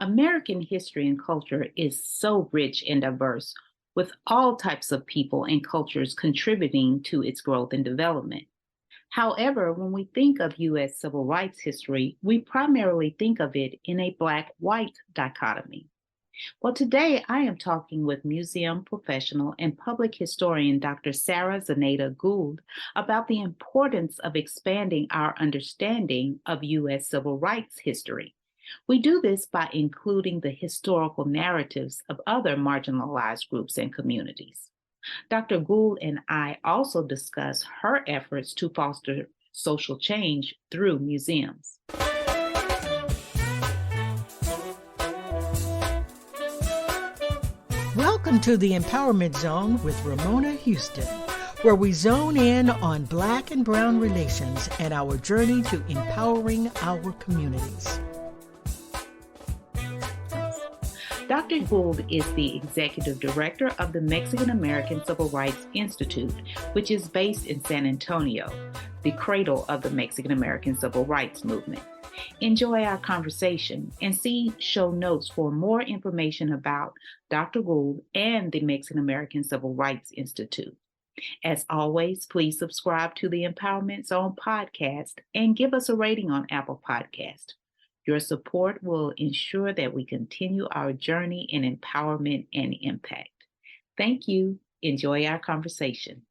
American history and culture is so rich and diverse, with all types of people and cultures contributing to its growth and development. However, when we think of U.S. civil rights history, we primarily think of it in a Black-white dichotomy. Well, today I am talking with museum professional and public historian Dr. Sarah Zenaida Gould about the importance of expanding our understanding of U.S. civil rights history. We do this by including the historical narratives of other marginalized groups and communities. Dr. Gould and I also discuss her efforts to foster social change through museums. Welcome to the Empowerment Zone with Ramona Houston, where we zone in on Black and Brown relations and our journey to empowering our communities. Dr. Gould is the Executive Director of the Mexican American Civil Rights Institute, which is based in San Antonio, the cradle of the Mexican American Civil Rights Movement. Enjoy our conversation and see show notes for more information about Dr. Gould and the Mexican American Civil Rights Institute. As always, please subscribe to the Empowerment Zone podcast and give us a rating on Apple Podcast. Your support will ensure that we continue our journey in empowerment and impact. Thank you. Enjoy our conversation.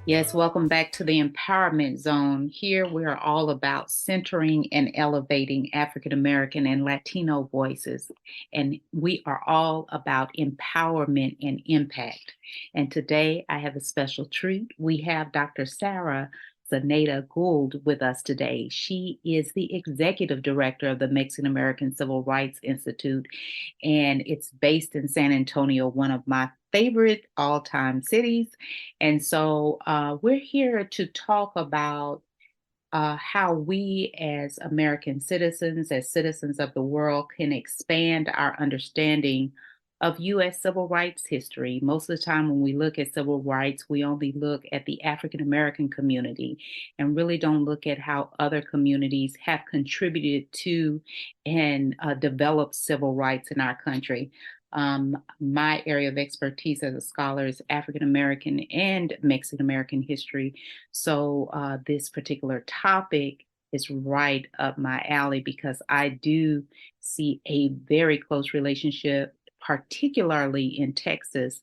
Yes, welcome back to the Empowerment Zone. Here we are all about centering and elevating African American and Latino voices, and we are all about empowerment and impact. And today I have a special treat. We have Dr. Sarah Zenaida Gould with us today. She is the Executive Director of the Mexican American Civil Rights Institute, and it's based in San Antonio, one of my favorite all-time cities. And so we're here to talk about how we as American citizens, as citizens of the world, can expand our understanding of U.S. civil rights history. Most of the time when we look at civil rights, we only look at the African American community and really don't look at how other communities have contributed to and developed civil rights in our country. My area of expertise as a scholar is African American and Mexican American history. So this particular topic is right up my alley because I do see a very close relationship, particularly in Texas,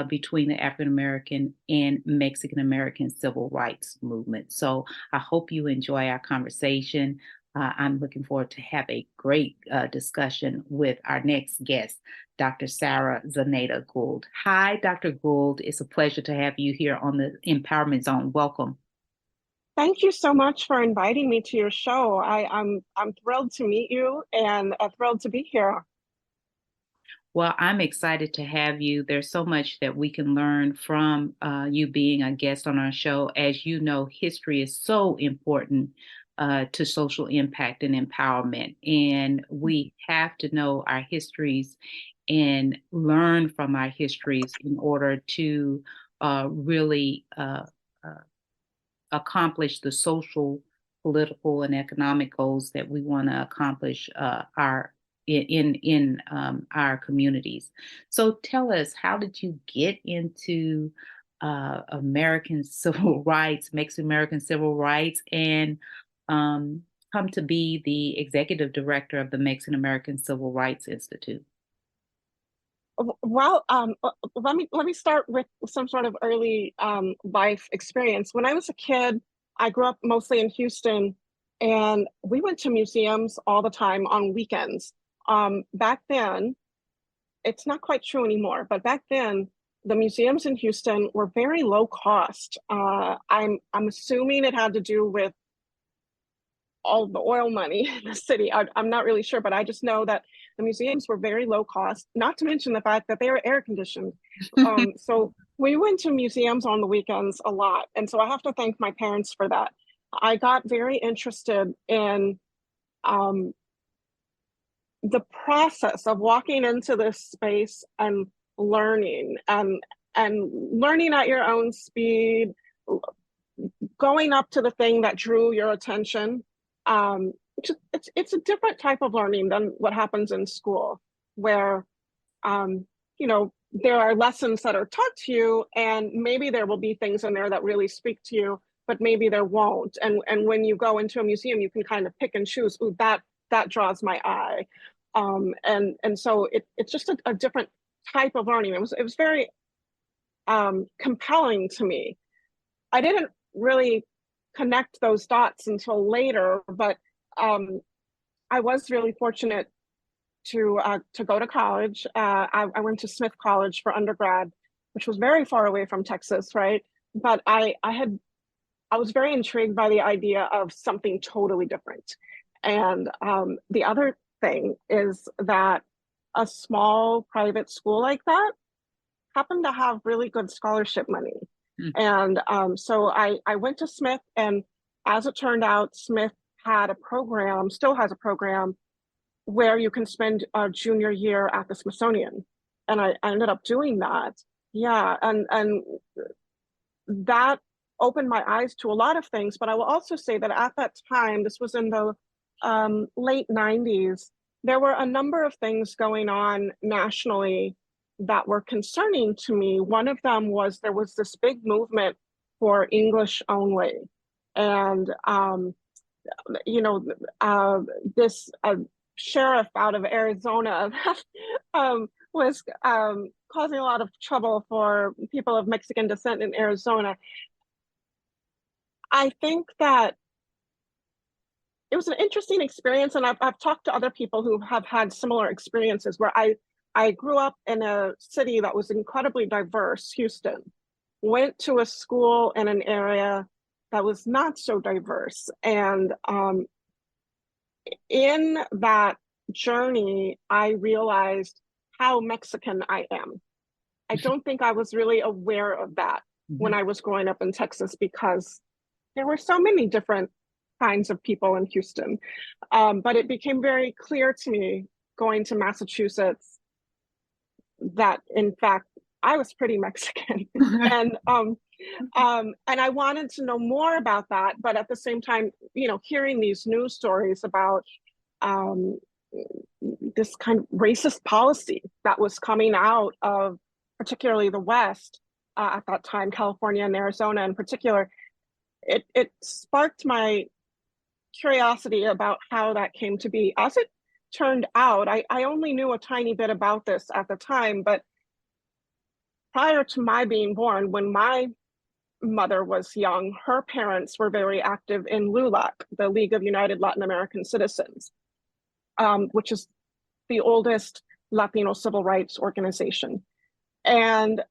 between the African American and Mexican American civil rights movement. So I hope you enjoy our conversation. I'm looking forward to have a great discussion with our next guest, Dr. Sarah Zenaida Gould. Hi, Dr. Gould. It's a pleasure to have you here on the Empowerment Zone. Welcome. Thank you so much for inviting me to your show. I'm thrilled to meet you and thrilled to be here. Well, I'm excited to have you. There's so much that we can learn from you being a guest on our show. As you know, history is so important to social impact and empowerment. And we have to know our histories and learn from our histories in order to really accomplish the social, political, and economic goals that we want to accomplish in our communities. So tell us, how did you get into American civil rights, Mexican American civil rights, and come to be the Executive Director of the Mexican American Civil Rights Institute? Well, let me start with some sort of early life experience. When I was a kid, I grew up mostly in Houston, and we went to museums all the time on weekends. Back then, it's not quite true anymore, but back then, the museums in Houston were very low cost. I'm assuming it had to do with all the oil money in the city. I'm not really sure, but I just know that the museums were very low cost, not to mention the fact that they were air conditioned. So we went to museums on the weekends a lot. And so I have to thank my parents for that. I got very interested in the process of walking into this space and learning and learning at your own speed, going up to the thing that drew your attention, it's a different type of learning than what happens in school, where you know, there are lessons that are taught to you, and maybe there will be things in there that really speak to you, but maybe there won't. And when you go into a museum, you can kind of pick and choose. Ooh, that draws my eye, and so it's just a different type of learning. It was very compelling to me. I didn't really connect those dots until later, but I was really fortunate to go to college. I went to Smith College for undergrad, which was very far away from Texas, right? But I was very intrigued by the idea of something totally different. And the other thing is that a small private school like that happened to have really good scholarship money. And so I went to Smith, and as it turned out, Smith had a program, still has a program, where you can spend a junior year at the Smithsonian. And I ended up doing that. Yeah, and that opened my eyes to a lot of things. But I will also say that at that time, this was in the late 90s, there were a number of things going on nationally that were concerning to me. One of them was there was this big movement for English only. And, you know, this sheriff out of Arizona was causing a lot of trouble for people of Mexican descent in Arizona. I think that it was an interesting experience, and I've talked to other people who have had similar experiences, where I grew up in a city that was incredibly diverse, Houston, went to a school in an area that was not so diverse. And in that journey, I realized how Mexican I am. I don't think I was really aware of that when I was growing up in Texas, because there were so many different kinds of people in Houston. But it became very clear to me going to Massachusetts that, in fact, I was pretty Mexican. and I wanted to know more about that. But at the same time, you know, hearing these news stories about this kind of racist policy that was coming out of particularly the West at that time, California and Arizona in particular, it sparked my curiosity about how that came to be. As it turned out, I only knew a tiny bit about this at the time, but prior to my being born, when my mother was young, her parents were very active in LULAC, the League of United Latin American Citizens, which is the oldest Latino civil rights organization. And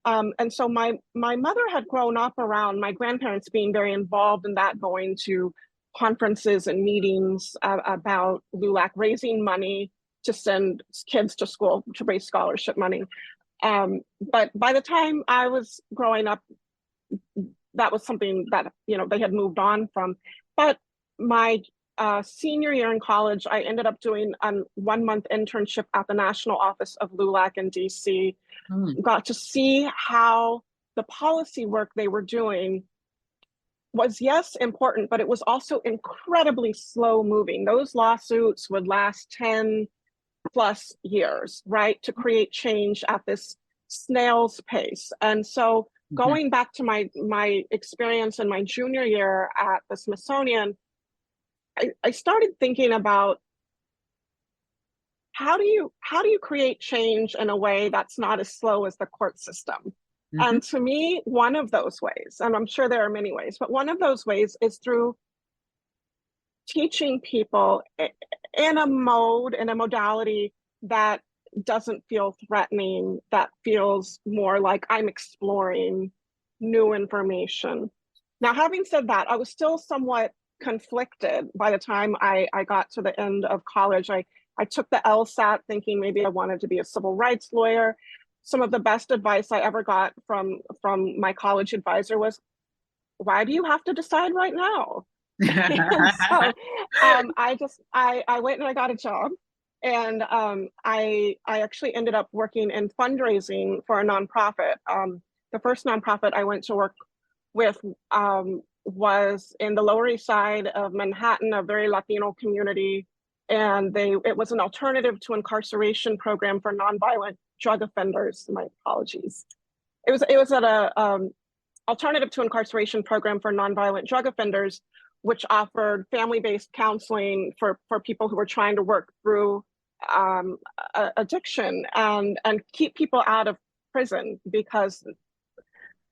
so my mother had grown up around my grandparents being very involved in that, going to conferences and meetings about LULAC, raising money to send kids to school to raise scholarship money. But by the time I was growing up, that was something that, you know, they had moved on from. But my senior year in college, I ended up doing a 1-month internship at the national office of LULAC in DC. Got to see how the policy work they were doing was, yes, important, but it was also incredibly slow moving. Those lawsuits would last 10 plus years, right, to create change at this snail's pace. And so going back to my experience in my junior year at the Smithsonian, I started thinking about how do you create change in a way that's not as slow as the court system? And to me, one of those ways, and I'm sure there are many ways, but one of those ways is through teaching people in a modality that doesn't feel threatening, that feels more like I'm exploring new information. Now, having said that, I was still somewhat conflicted by the time I got to the end of college. I took the LSAT thinking maybe I wanted to be a civil rights lawyer. Some of the best advice I ever got from my college advisor was, why do you have to decide right now? And so I went and I got a job, and I actually ended up working in fundraising for a nonprofit. The first nonprofit I went to work with was in the Lower East Side of Manhattan, a very Latino community, and it was an alternative to incarceration program for nonviolent drug offenders. My apologies. It was at a alternative to incarceration program for nonviolent drug offenders, which offered family-based counseling for people who were trying to work through addiction and keep people out of prison, because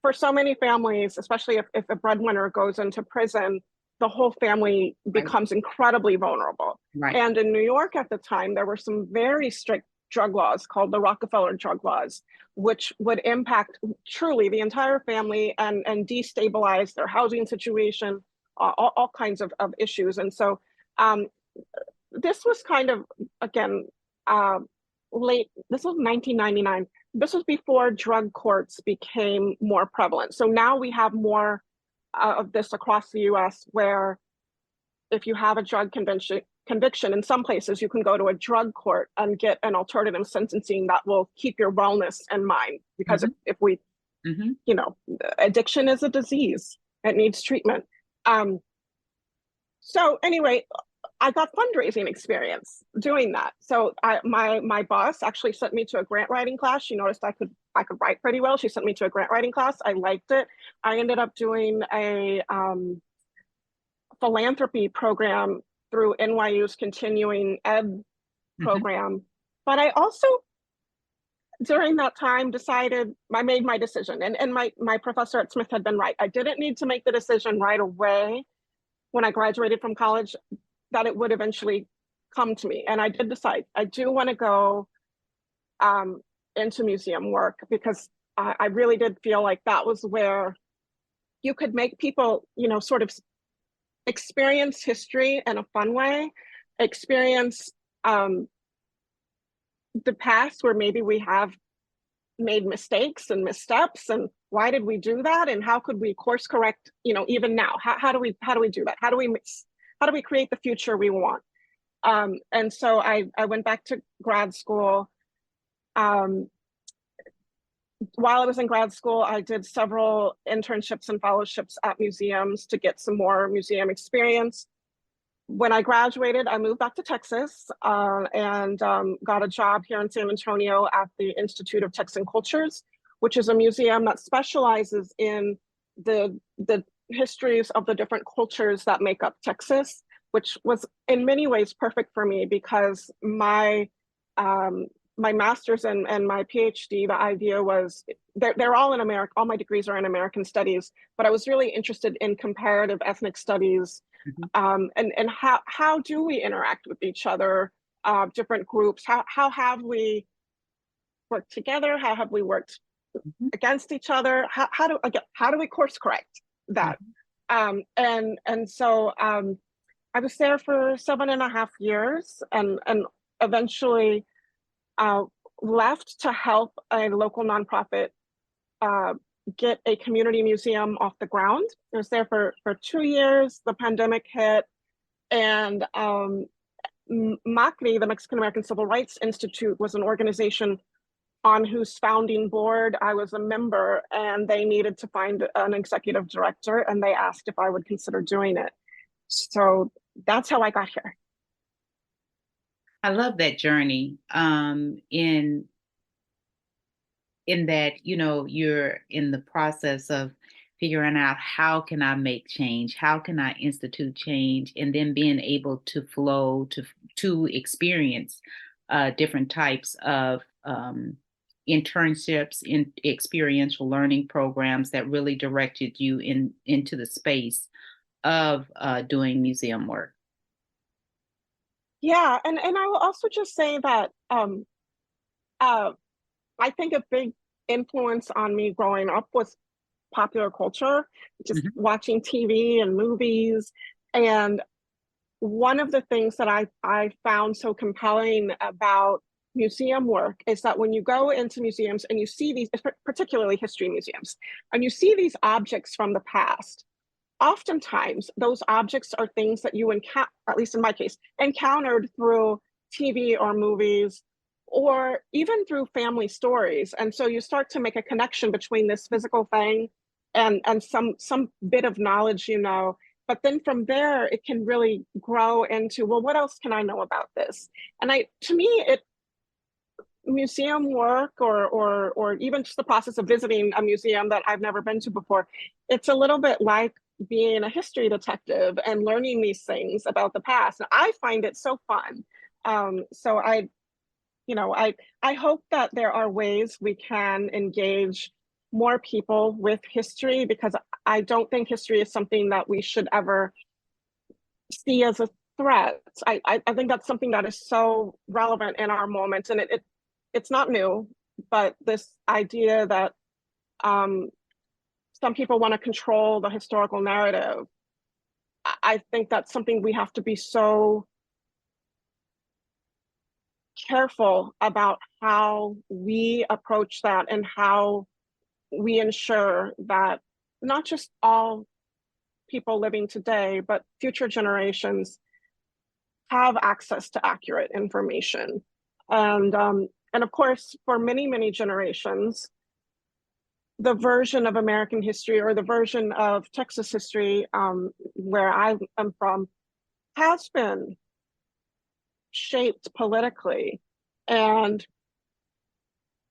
for so many families, especially if a breadwinner goes into prison, the whole family becomes incredibly vulnerable. Right. And in New York at the time, there were some very strict drug laws called the Rockefeller drug laws, which would impact truly the entire family and destabilize their housing situation, all kinds of issues. And so this was kind of, again, late, this was 1999. This was before drug courts became more prevalent. So now we have more of this across the US, where if you have a drug conviction, in some places you can go to a drug court and get an alternative sentencing that will keep your wellness in mind. Because if we, you know, addiction is a disease, it needs treatment. So anyway, I got fundraising experience doing that. So my boss actually sent me to a grant writing class. She noticed I could write pretty well. She sent me to a grant writing class. I liked it. I ended up doing a philanthropy program through NYU's continuing ed program. But I also, during that time, I made my decision. And my professor at Smith had been right. I didn't need to make the decision right away when I graduated from college, that it would eventually come to me. And I did decide, I do want to go into museum work, because I really did feel like that was where you could make people, you know, sort of experience history in a fun way, experience the past where maybe we have made mistakes and missteps, and why did we do that, and how could we course correct, you know, even now? How do we do that? How do we create the future we want? And so I went back to grad school. While I was in grad school, I did several internships and fellowships at museums to get some more museum experience. When I graduated, I moved back to Texas and got a job here in San Antonio at the Institute of Texan Cultures, which is a museum that specializes in the histories of the different cultures that make up Texas, which was in many ways perfect for me, because my master's and my PhD, the idea was, they're all in America, all my degrees are in American studies, but I was really interested in comparative ethnic studies, and how do we interact with each other, different groups, how have we worked together, how have we worked against each other, how do we course correct that? And so I was there for 7.5 years, and eventually left to help a local nonprofit get a community museum off the ground. I was there for 2 years. The pandemic hit, and MACRI, the Mexican American Civil Rights Institute, was an organization on whose founding board I was a member, and they needed to find an executive director, and they asked if I would consider doing it. So that's how I got here. I love that journey in that, you know, you're in the process of figuring out, how can I make change? How can I institute change? And then being able to flow to experience different types of internships, in experiential learning programs that really directed you into the space of doing museum work. Yeah, and I will also just say that I think a big influence on me growing up was popular culture, just watching TV and movies. And one of the things that I found so compelling about museum work is that when you go into museums and you see these, particularly history museums, and you see these objects from the past, oftentimes those objects are things that you encounter, at least in my case, encountered through TV or movies, or even through family stories. And so you start to make a connection between this physical thing and some bit of knowledge, but then from there it can really grow into, well, what else can I know about this? And to me, museum work or even just the process of visiting a museum that I've never been to before, it's a little bit like being a history detective and learning these things about the past. And I find it so fun. So I hope that there are ways we can engage more people with history, because I don't think history is something that we should ever see as a threat. I think that's something that is so relevant in our moment, and it's not new, but this idea that some people want to control the historical narrative, I think that's something we have to be so careful about how we approach that, and how we ensure that not just all people living today, but future generations have access to accurate information. And of course, for many, many generations, the version of American history, or the version of Texas history, where I am from, has been shaped politically. And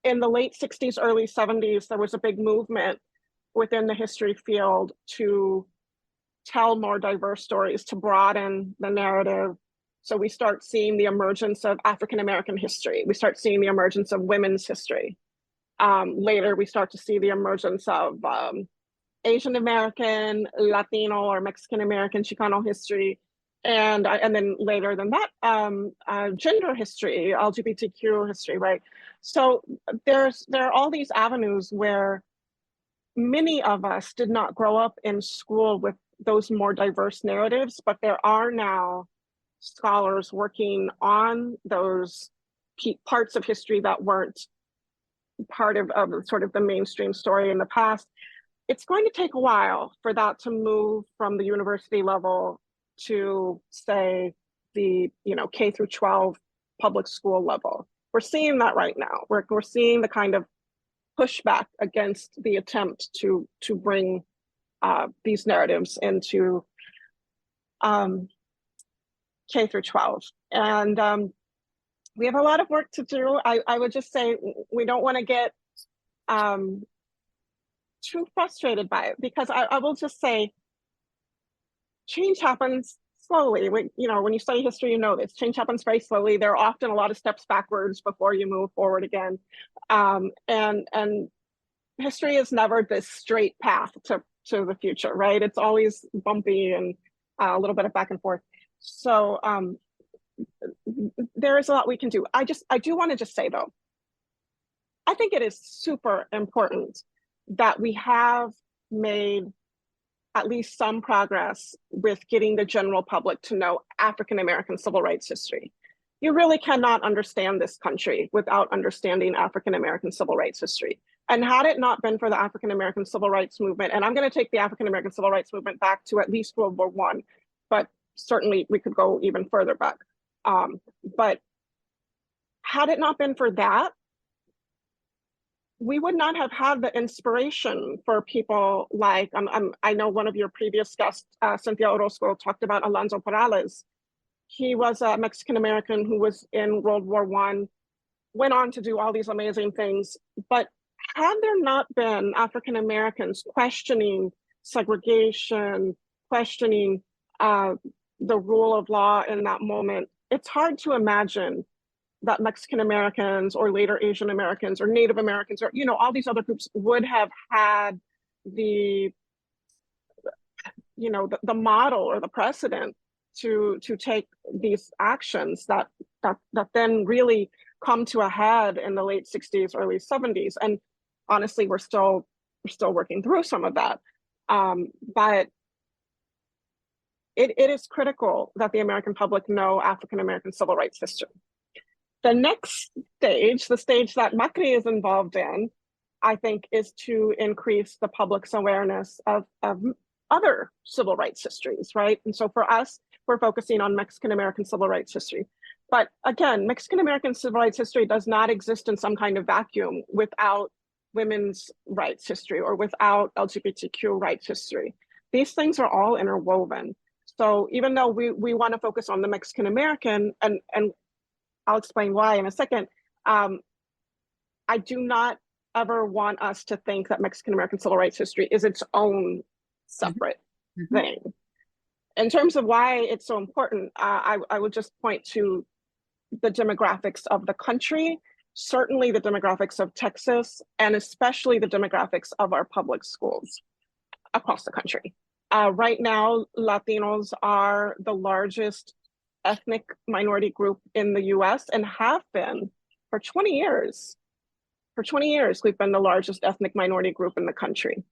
in the late 60s, early 70s, there was a big movement within the history field to tell more diverse stories, to broaden the narrative. So we start seeing the emergence of African American history. We start seeing the emergence of women's history. Later, we start to see the emergence of Asian American, Latino, or Mexican American, Chicano history. And then later than that, gender history, LGBTQ history, right? So there are all these avenues where many of us did not grow up in school with those more diverse narratives, but there are now scholars working on those parts of history that weren't part of sort of the mainstream story in the past. It's going to take a while for that to move from the university level to, say, the K through 12 public school level. We're seeing that right now. We're seeing the kind of pushback against the attempt to bring these narratives into K through 12. And we have a lot of work to do. I would just say we don't want to get too frustrated by it, because I will just say change happens slowly. When you study history, you know this. Change happens very slowly. There are often a lot of steps backwards before you move forward again. And history is never this straight path to the future, right? It's always bumpy and a little bit of back and forth. So there is a lot we can do. I do want to just say, though, I think it is super important that we have made at least some progress with getting the general public to know African American civil rights history. You really cannot understand this country without understanding African American civil rights history. And had it not been for the African American civil rights movement, and I'm going to take the African American civil rights movement back to at least World War I, but certainly we could go even further back. But had it not been for that, we would not have had the inspiration for people like, I know one of your previous guests, Cynthia Orozco, talked about Alonso Perales. He was a Mexican American who was in World War I, went on to do all these amazing things. But had there not been African Americans questioning segregation, questioning the rule of law in that moment, it's hard to imagine that Mexican Americans or later Asian Americans or Native Americans or all these other groups would have had the model or the precedent to take these actions that then really come to a head in the late 60s, early 70s. And honestly, we're still working through some of that. But it is critical that the American public know African American civil rights history. The next stage, the stage that MACRI is involved in, I think, is to increase the public's awareness of other civil rights histories, right? And so for us, we're focusing on Mexican American civil rights history. But again, Mexican American civil rights history does not exist in some kind of vacuum without women's rights history or without LGBTQ rights history. These things are all interwoven. So even though we want to focus on the Mexican American, and I'll explain why in a second, I do not ever want us to think that Mexican American civil rights history is its own separate thing. In terms of why it's so important, I would just point to the demographics of the country, certainly the demographics of Texas, and especially the demographics of our public schools across the country. Right now, Latinos are the largest ethnic minority group in the US and have been for 20 years. For 20 years, we've been the largest ethnic minority group in the country.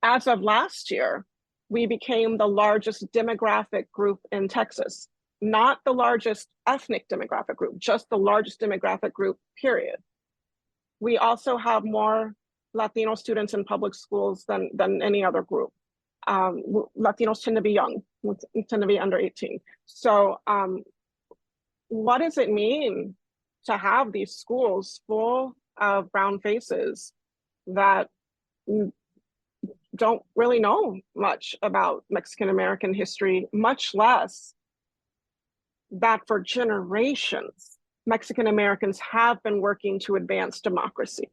As of last year, we became the largest demographic group in Texas, not the largest ethnic demographic group, just the largest demographic group, period. We also have more Latino students in public schools than any other group. Latinos tend to be young, tend to be under 18. So what does it mean to have these schools full of brown faces that don't really know much about Mexican American history, much less that for generations, Mexican Americans have been working to advance democracy?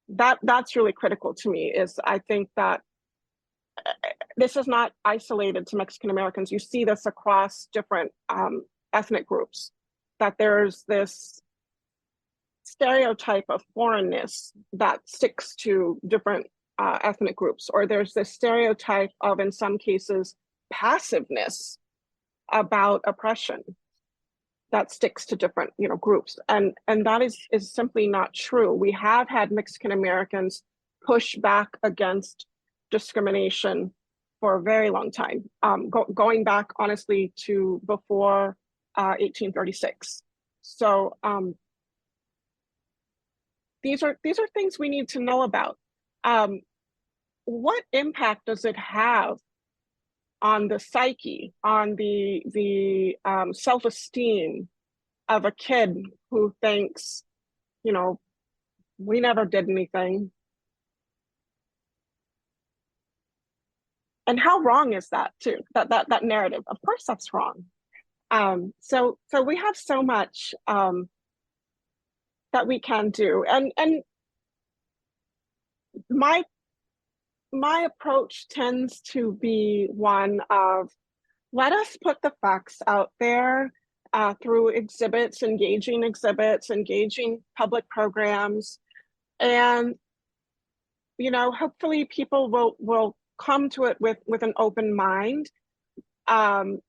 That's really critical to me. Is I think that this is not isolated to Mexican Americans. You see this across different ethnic groups, that there's this stereotype of foreignness that sticks to different ethnic groups, or there's this stereotype of, in some cases, passiveness about oppression that sticks to different groups, and that is simply not true. We have had Mexican Americans push back against discrimination for a very long time, going back honestly to before 1836. So these are things we need to know about. What impact does it have on the psyche, on the self-esteem of a kid who thinks, we never did anything? And how wrong is that too? That narrative, of course, that's wrong. So we have so much that we can do, and my approach tends to be one of, let us put the facts out there through exhibits, engaging public programs, and hopefully people will come to it with an open mind. And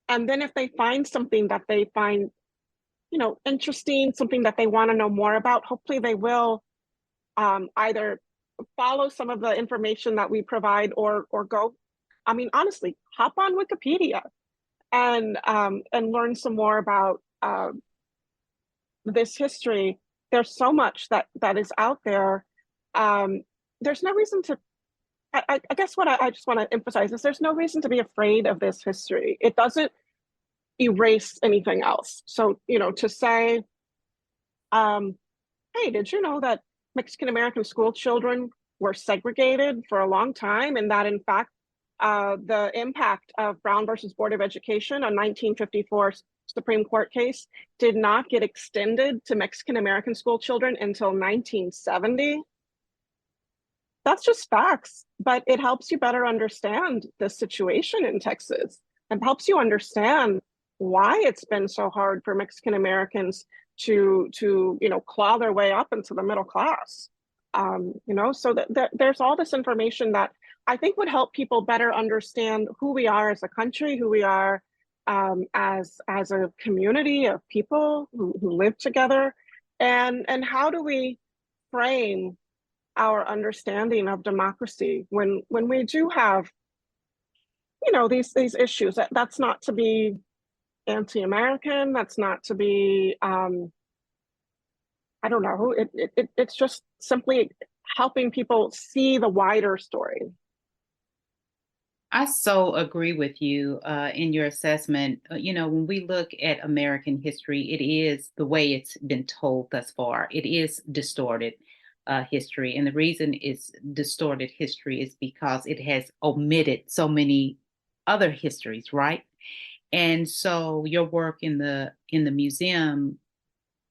then if they find something that they find interesting, something that they want to know more about, hopefully they will either follow some of the information that we provide or go, honestly, hop on Wikipedia and learn some more about this history. There's so much that is out there. There's no reason to, I guess what I just want to emphasize is there's no reason to be afraid of this history. It doesn't erase anything else. So, to say, hey, did you know that Mexican American school children were segregated for a long time, and that in fact, the impact of Brown versus Board of Education, a 1954 Supreme Court case, did not get extended to Mexican American school children until 1970? That's just facts, but it helps you better understand the situation in Texas and helps you understand why it's been so hard for Mexican Americans to claw their way up into the middle class. So that there's all this information that I think would help people better understand who we are as a country, who we are as a community of people who live together, and how do we frame our understanding of democracy when we do have these issues. That's not to be anti-American, that's not to be I don't know, it's just simply helping people see the wider story. I so agree with you in your assessment. When we look at American history, it is the way it's been told thus far. It is distorted. history. And the reason it's distorted history is because it has omitted so many other histories, right? And so your work in the museum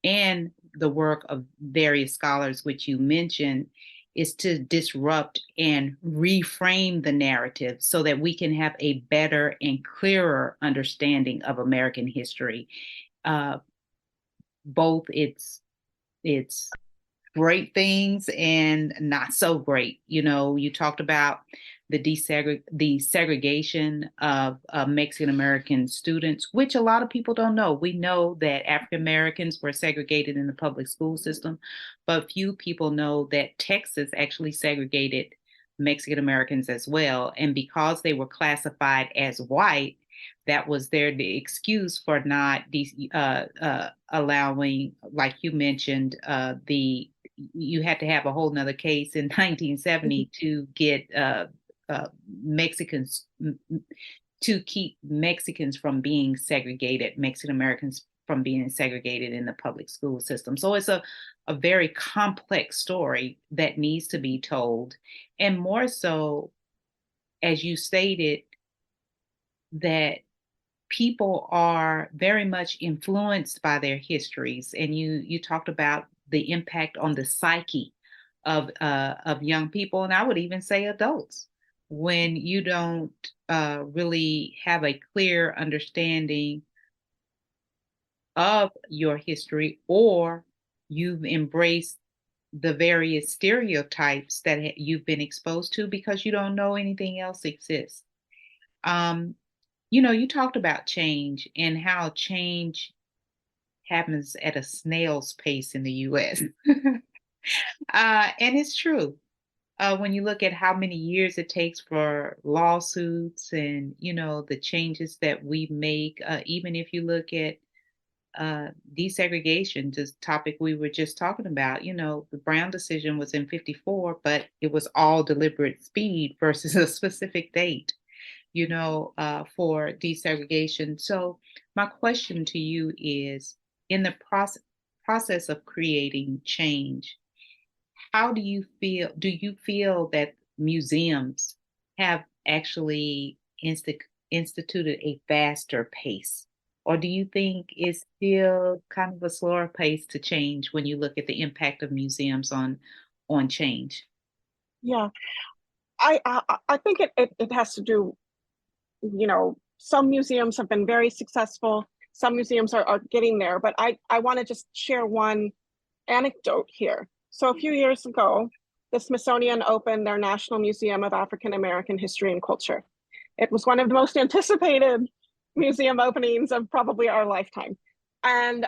and the work of various scholars, which you mentioned, is to disrupt and reframe the narrative so that we can have a better and clearer understanding of American history, uh, both its great things and not so great. You know, you talked about the segregation of Mexican American students, which a lot of people don't know. We know that African Americans were segregated in the public school system, but few people know that Texas actually segregated Mexican Americans as well. And because they were classified as white, that was the excuse for not allowing, like you mentioned, the you had to have a whole nother case in 1970 to get Mexicans to keep Mexicans from being segregated, Mexican Americans from being segregated in the public school system. So it's a very complex story that needs to be told. And more so, as you stated, that people are very much influenced by their histories. And you talked about the impact on the psyche of young people, and I would even say adults, when you don't really have a clear understanding of your history, or you've embraced the various stereotypes that you've been exposed to because you don't know anything else exists. Um, you know, you talked about change and how change happens at a snail's pace in the US. And it's true. When you look at how many years it takes for lawsuits and, you know, the changes that we make, even if you look at desegregation, this topic we were just talking about, you know, the Brown decision was in 54, but it was all deliberate speed versus a specific date, you know, for desegregation. So my question to you is, in the process of creating change, how do you feel? Do you feel that museums have actually instituted a faster pace? Or do you think it's still kind of a slower pace to change when you look at the impact of museums on change? Yeah, I think it has to do, you know, some museums have been very successful. Some museums are getting there, but I want to just share one anecdote here. So a few years ago, the Smithsonian opened their National Museum of African American History and Culture. It was one of the most anticipated museum openings of probably our lifetime. And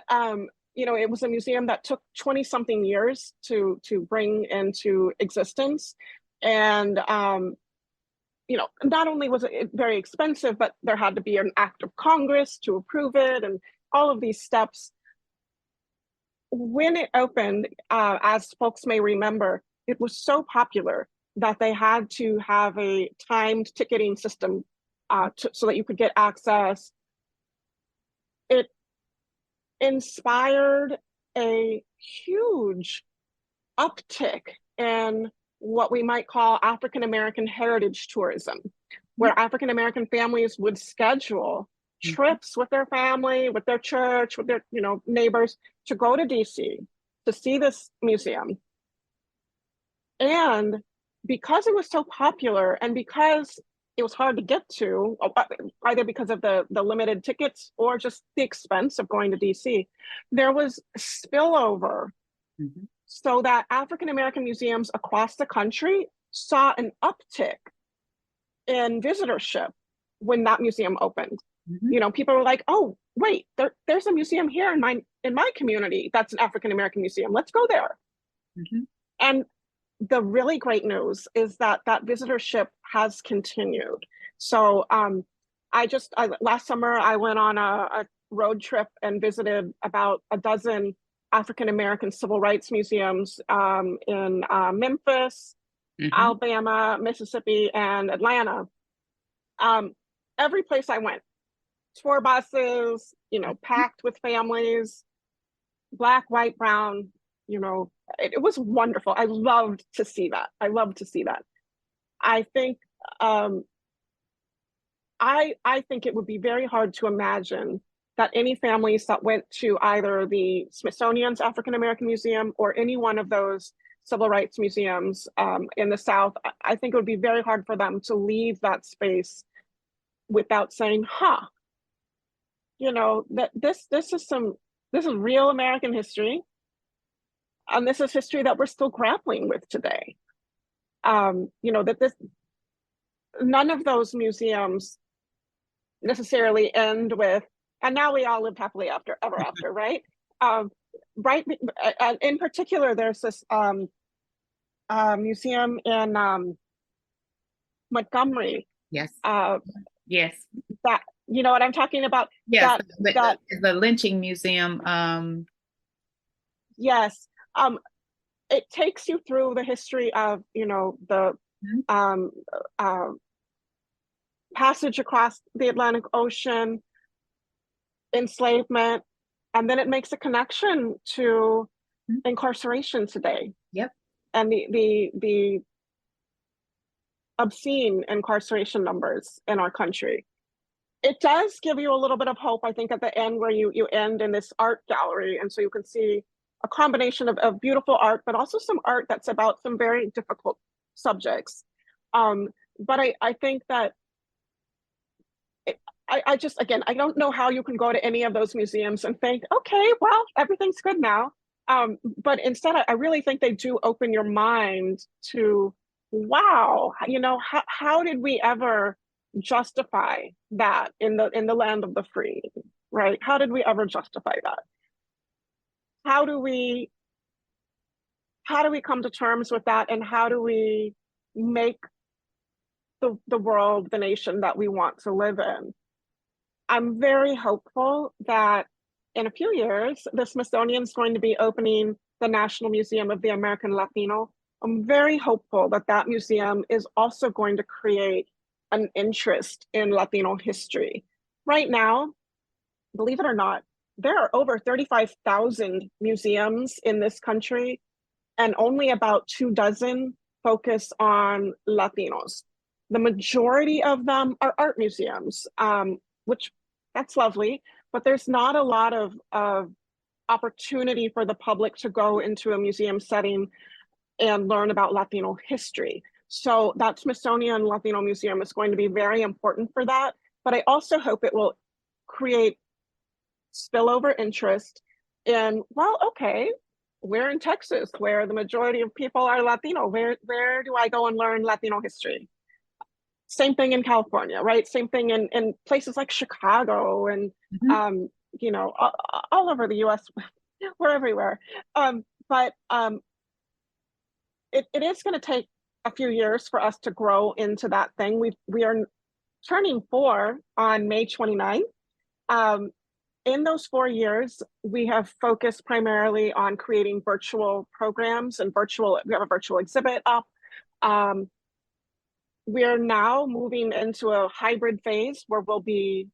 you know, it was a museum that took 20 something years to bring into existence. And you know, not only was it very expensive, but there had to be an act of Congress to approve it and all of these steps. When it opened, as folks may remember, it was so popular that they had to have a timed ticketing system so that you could get access. It inspired a huge uptick in what we might call African American heritage tourism, where African American families would schedule trips with their family, with their church, with their, you know, neighbors, to go to DC to see this museum. And because it was so popular and because it was hard to get to, either because of the limited tickets or just the expense of going to DC, there was spillover. Mm-hmm. So that African American museums across the country saw an uptick in visitorship when that museum opened. Mm-hmm. You know, people were like, "Oh, wait, there's a museum here in my community that's an African American museum. Let's go there." Mm-hmm. And the really great news is that visitorship has continued. So last summer I went on a road trip and visited about a dozen African American civil rights museums in Memphis, Alabama, Mississippi, and Atlanta. Every place I went, tour buses, you know, packed with families, Black, white, brown, You know, it was wonderful. I loved to see that. I loved to see that. I think um, I think it would be very hard to imagine that any families that went to either the Smithsonian's African American Museum or any one of those civil rights museums in the South, I think it would be very hard for them to leave that space without saying, "Huh, you know, that this is real American history, and this is history that we're still grappling with today." You know, that this none of those museums necessarily end with, and now we all live happily after ever after, right? Um, right. In particular, there's this museum in Montgomery. Yes. Uh, Yes. that you know what I'm talking about. Yes. That that The lynching museum. yes. It takes you through the history of the Mhm. um, uh, passage across the Atlantic Ocean, enslavement, and then it makes a connection to incarceration today Yep. and the obscene incarceration numbers in our country. It does give you a little bit of hope, I think, at the end where you end in this art gallery, and so you can see a combination of beautiful art, but also some art that's about some very difficult subjects. Um, but I think that I just, again, I don't know how you can go to any of those museums and think, okay, well, everything's good now. But instead, I really think they do open your mind to, wow, how did we ever justify that in the land of the free, right? How did we ever justify that? How do we come to terms with that, and how do we make the world, the nation that we want to live in? I'm very hopeful that in a few years, the Smithsonian is going to be opening the National Museum of the American Latino. I'm very hopeful that that museum is also going to create an interest in Latino history. Right now, believe it or not, there are over 35,000 museums in this country, and only about 24 focus on Latinos. The majority of them are art museums, which that's lovely, but there's not a lot of opportunity for the public to go into a museum setting and learn about Latino history. So that Smithsonian Latino Museum is going to be very important for that. But I also hope it will create spillover interest in, well, okay, we're in Texas where the majority of people are Latino. Where do I go and learn Latino history? Same thing in California, right? Same thing in places like Chicago and Mhm. all over the US. We're everywhere. But it is going to take a few years for us to grow into that thing. We are turning 4 on May 29th. In those 4 years, we have focused primarily on creating virtual programs and we have a virtual exhibit up. We are now moving into a hybrid phase where we'll be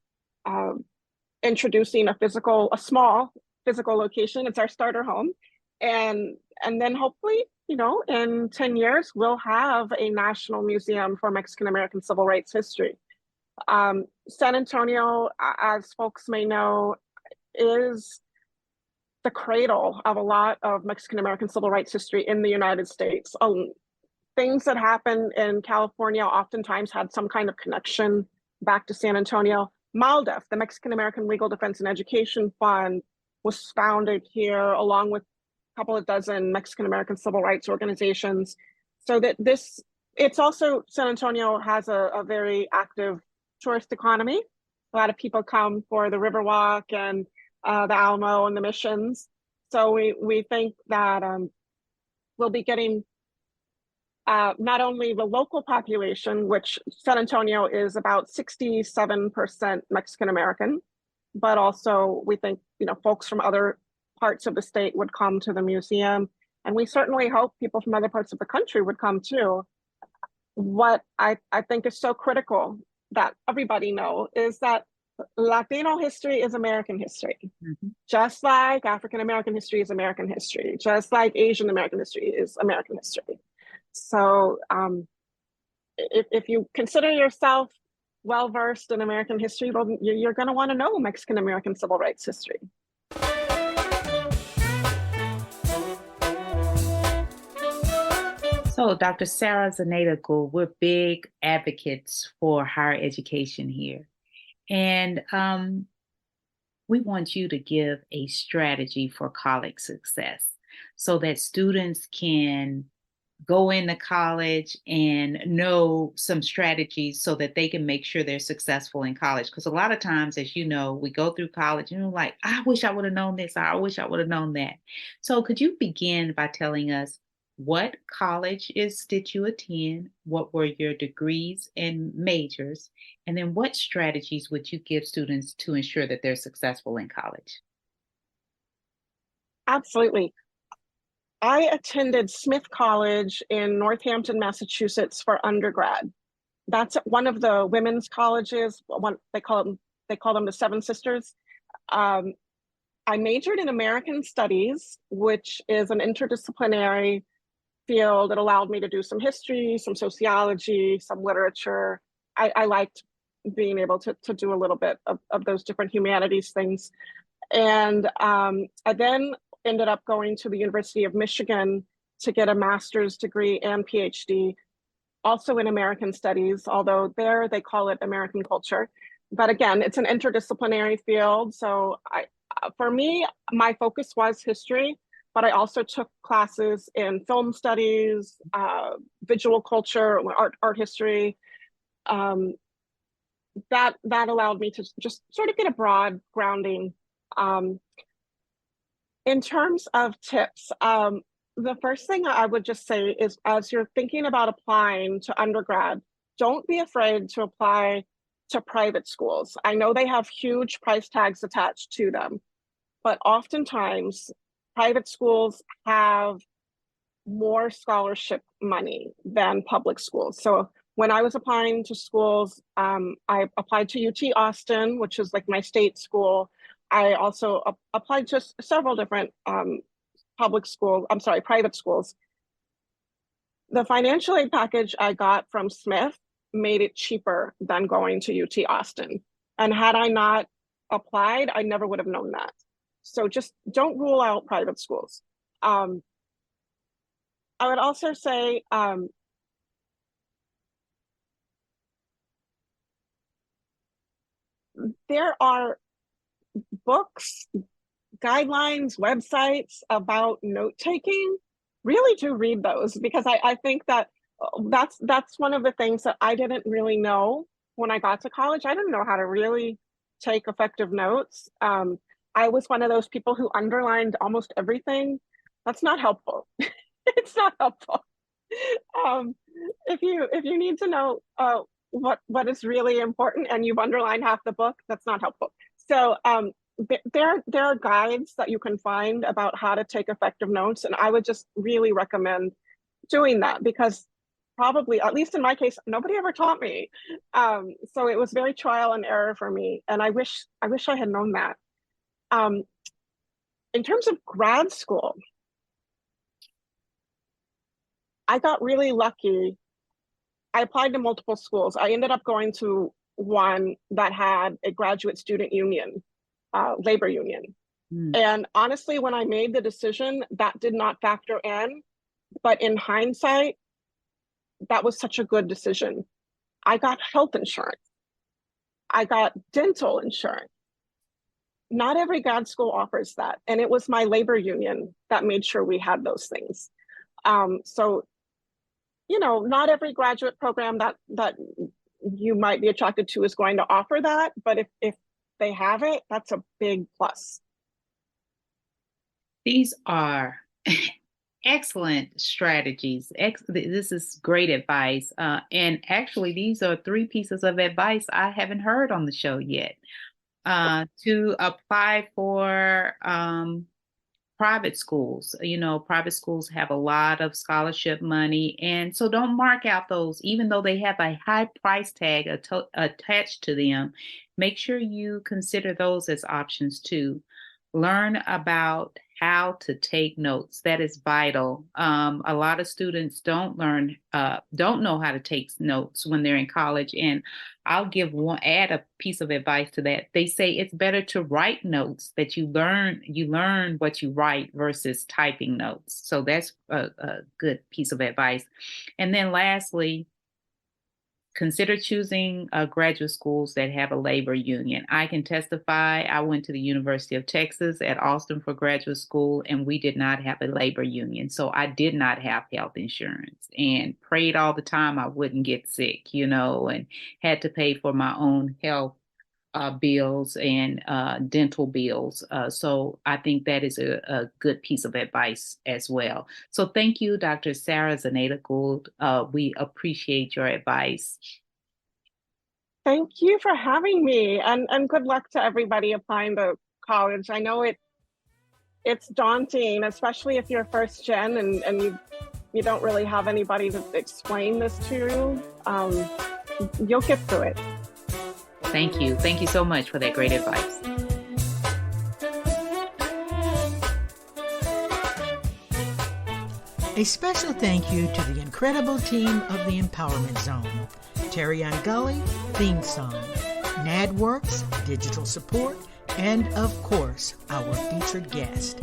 introducing a small physical location. It's our starter home. And then hopefully, in 10 years, we'll have a national museum for Mexican American civil rights history. San Antonio, as folks may know, is the cradle of a lot of Mexican American civil rights history in the United States. Things that happened in California oftentimes had some kind of connection back to San Antonio. MALDEF, the Mexican American Legal Defense and Education Fund, was founded here along with a couple of dozen Mexican American civil rights organizations. So that it's also, San Antonio has a very active tourist economy. A lot of people come for the Riverwalk and the Alamo and the missions. So we think that we'll be getting not only the local population, which San Antonio is about 67% Mexican American, but also we think folks from other parts of the state would come to the museum, and we certainly hope people from other parts of the country would come too. What I think is so critical that everybody know is that Latino history is American history, Mhm. just like African American history is American history, just like Asian American history is American history. So if you consider yourself well versed in American history, well, you're going to want to know Mexican American civil rights history. So, Dr. Sarah Zenaida Gould, we're big advocates for higher education here. And we want you to give a strategy for college success so that students can go into college and know some strategies so that they can make sure they're successful in college. Because a lot of times, as you know, we go through college and we're like, I wish I would have known this, or I wish I would have known that. So could you begin by telling us what colleges did you attend? What were your degrees and majors? And then what strategies would you give students to ensure that they're successful in college? Absolutely. I attended Smith College in Northampton, Massachusetts for undergrad. That's one of the women's colleges. They call them the Seven Sisters. Um, I majored in American Studies, which is an interdisciplinary field that allowed me to do some history, some sociology, some literature. I liked being able to do a little bit of those different humanities things. And I then ended up going to the University of Michigan to get a master's degree and PhD, also in American Studies, although there they call it American culture. But again, it's an interdisciplinary field. So for me, my focus was history, but I also took classes in film studies, visual culture, art history. Um, that allowed me to just sort of get a broad grounding. Um, in terms of tips, the first thing I would just say is, as you're thinking about applying to undergrad, don't be afraid to apply to private schools. I know they have huge price tags attached to them, but oftentimes private schools have more scholarship money than public schools. So when I was applying to schools, I applied to UT Austin, which is like my state school. I also applied to several different private schools. The financial aid package I got from Smith made it cheaper than going to UT Austin. And had I not applied, I never would have known that. So just don't rule out private schools. I would also say there are books, guidelines, websites about note taking. Really do read those, because I think that that's one of the things that I didn't really know when I got to college. I didn't know how to really take effective notes. I was one of those people who underlined almost everything. That's not helpful. It's not helpful. Um, if you need to know what is really important and you've underlined half the book, that's not helpful. So there are guides that you can find about how to take effective notes, and I would just really recommend doing that, because probably, at least in my case, nobody ever taught me. So it was very trial and error for me, and I wish I had known that. Um, in terms of grad school, I got really lucky. I applied to multiple schools. I ended up going to one that had a graduate student union, labor union. Mm. And honestly, when I made the decision, that did not factor in. But in hindsight, that was such a good decision. I got health insurance. I got dental insurance. Not every grad school offers that. And it was my labor union that made sure we had those things. So not every graduate program that you might be attracted to is going to offer that, but if they have it, that's a big plus. These are excellent strategies. This is great advice. And actually, these are three pieces of advice I haven't heard on the show yet. To apply for private schools. Private schools have a lot of scholarship money. And so don't mark out those, even though they have a high price tag attached to them. Make sure you consider those as options too. Learn about how to take notes. That is vital. A lot of students don't know how to take notes when they're in college. And I'll add a piece of advice to that. They say it's better to write notes, that you learn what you write versus typing notes. So that's a good piece of advice. And then lastly, consider choosing graduate schools that have a labor union. I can testify, I went to the University of Texas at Austin for graduate school, and we did not have a labor union. So I did not have health insurance and prayed all the time I wouldn't get sick, and had to pay for my own health bills and dental bills. So I think that is a good piece of advice as well. So thank you, Dr. Sarah Zenaida Gould. We appreciate your advice. Thank you for having me, and good luck to everybody applying to college. I know it's daunting, especially if you're first gen and you don't really have anybody to explain this to. You'll get through it. Thank you. Thank you so much for that great advice. A special thank you to the incredible team of the Empowerment Zone. Terry Gully, theme song. NADWorks, digital support, and of course, our featured guest.